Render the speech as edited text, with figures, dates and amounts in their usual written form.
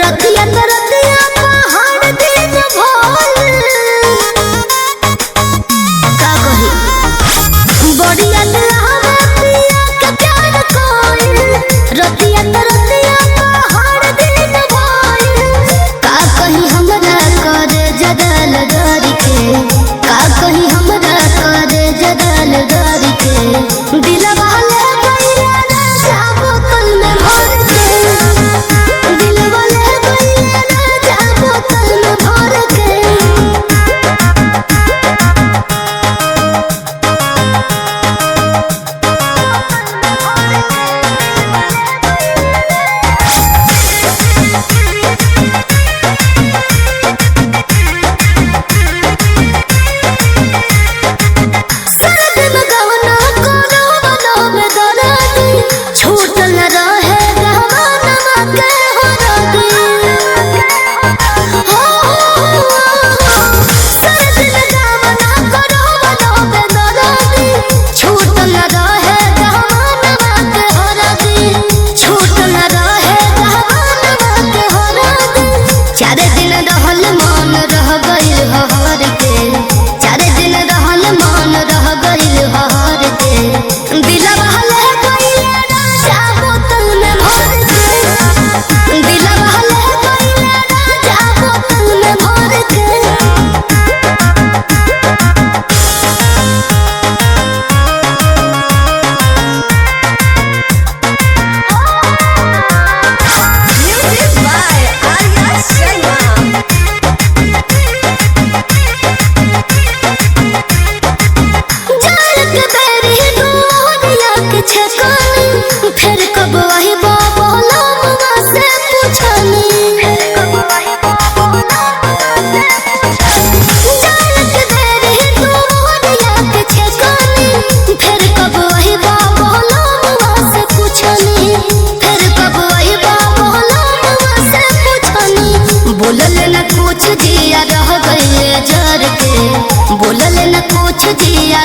रतिया रतिया पहाड़ दिन भोल का कही बढ़िया दिलावा पिया के प्यार कोई रतिया रतिया पहाड़ दिन भोल का कही हमरा करे जदल गरी के का कही हमरा करे जदल गरी के दिलवा ले गइया ना जाबो कल में भर के दिलवा ले गइया ना जाबो कल में भर के सरद में गवना कोनो बनो में दरादी छूटल न रहे गहवाना के हो रादी हो सरद में गवना कोनो बनो में दरादी छूटल न रहे गहवाना के हो रादी छूटल न रहे गहवाना के हो रादी चार दिन रहल मन रह गइल हर के चार दिन रहल मन रह गइल हर के दिलवा ले गइल राजा बोतल में भर के दिलवा ले गइल राजा बोतल में भर के Music by Arya Sharma. जाल के बेरी दुनिया के छकानी फिर कब वही बोला मुआ से पूछनी जाल के बेरी दुनिया के छकानी फिर कब वही बोला मुआ से पूछनी फिर कब वही बोला मुआ से पूछनी बोलल न कुछ जिया रह गइले जर के बोलल न कुछ जिया